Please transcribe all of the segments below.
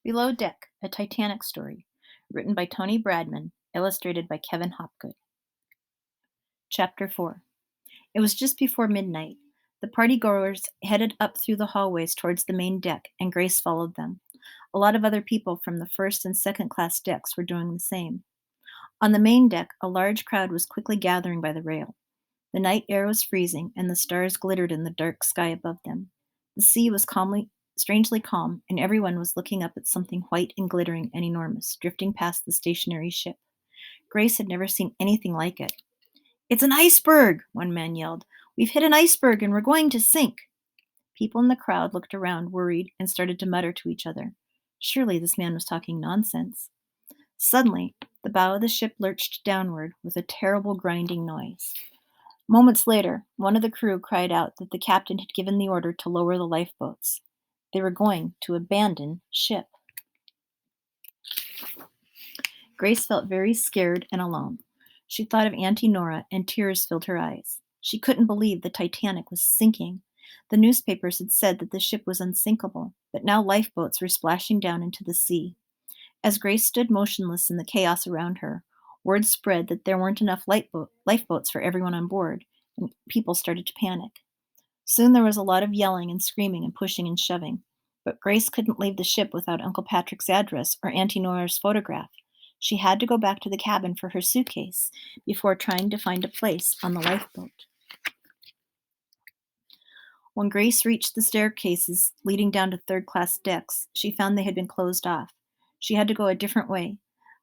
Below Deck, a Titanic story, written by Tony Bradman, illustrated by Kevin Hopgood. Chapter 4. It was just before midnight. The partygoers headed up through the hallways towards the main deck, and Grace followed them. A lot of other people from the first and second class decks were doing the same. On the main deck, a large crowd was quickly gathering by the rail. The night air was freezing, and the stars glittered in the dark sky above them. The sea was strangely calm, and everyone was looking up at something white and glittering and enormous, drifting past the stationary ship. Grace had never seen anything like it. "It's an iceberg!" one man yelled. "We've hit an iceberg and we're going to sink!" People in the crowd looked around, worried, and started to mutter to each other. Surely this man was talking nonsense. Suddenly, the bow of the ship lurched downward with a terrible grinding noise. Moments later, one of the crew cried out that the captain had given the order to lower the lifeboats. They were going to abandon ship. Grace felt very scared and alone. She thought of Auntie Nora, and tears filled her eyes. She couldn't believe the Titanic was sinking. The newspapers had said that the ship was unsinkable, but now lifeboats were splashing down into the sea. As Grace stood motionless in the chaos around her, word spread that there weren't enough lifeboats for everyone on board, and people started to panic. Soon there was a lot of yelling and screaming and pushing and shoving, but Grace couldn't leave the ship without Uncle Patrick's address or Auntie Nora's photograph. She had to go back to the cabin for her suitcase before trying to find a place on the lifeboat. When Grace reached the staircases leading down to third-class decks, she found they had been closed off. She had to go a different way,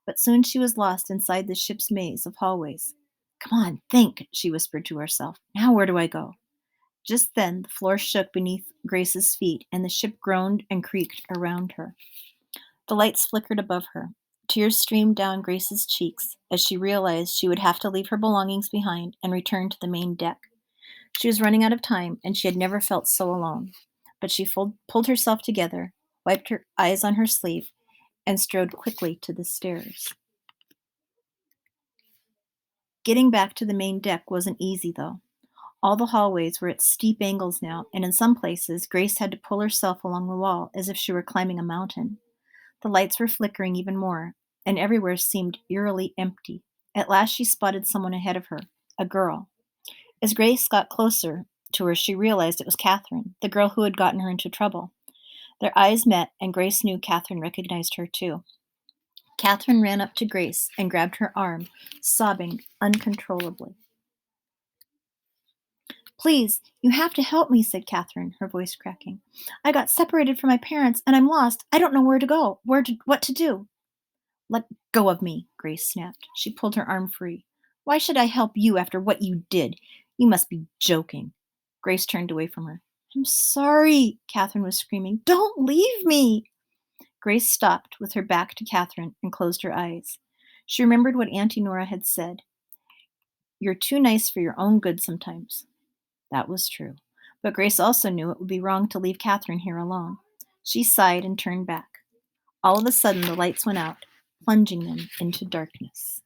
but soon she was lost inside the ship's maze of hallways. "Come on, think," she whispered to herself. "Now where do I go?" Just then, the floor shook beneath Grace's feet, and the ship groaned and creaked around her. The lights flickered above her. Tears streamed down Grace's cheeks as she realized she would have to leave her belongings behind and return to the main deck. She was running out of time, and she had never felt so alone. But she pulled herself together, wiped her eyes on her sleeve, and strode quickly to the stairs. Getting back to the main deck wasn't easy, though. All the hallways were at steep angles now, and in some places, Grace had to pull herself along the wall as if she were climbing a mountain. The lights were flickering even more, and everywhere seemed eerily empty. At last she spotted someone ahead of her, a girl. As Grace got closer to her, she realized it was Catherine, the girl who had gotten her into trouble. Their eyes met, and Grace knew Catherine recognized her too. Catherine ran up to Grace and grabbed her arm, sobbing uncontrollably. "Please, you have to help me," said Catherine, her voice cracking. "I got separated from my parents, and I'm lost. I don't know where to go, what to do." "Let go of me," Grace snapped. She pulled her arm free. "Why should I help you after what you did? You must be joking." Grace turned away from her. "I'm sorry," Catherine was screaming. "Don't leave me." Grace stopped with her back to Catherine and closed her eyes. She remembered what Auntie Nora had said. "You're too nice for your own good sometimes." That was true. But Grace also knew it would be wrong to leave Catherine here alone. She sighed and turned back. All of a sudden, the lights went out, plunging them into darkness.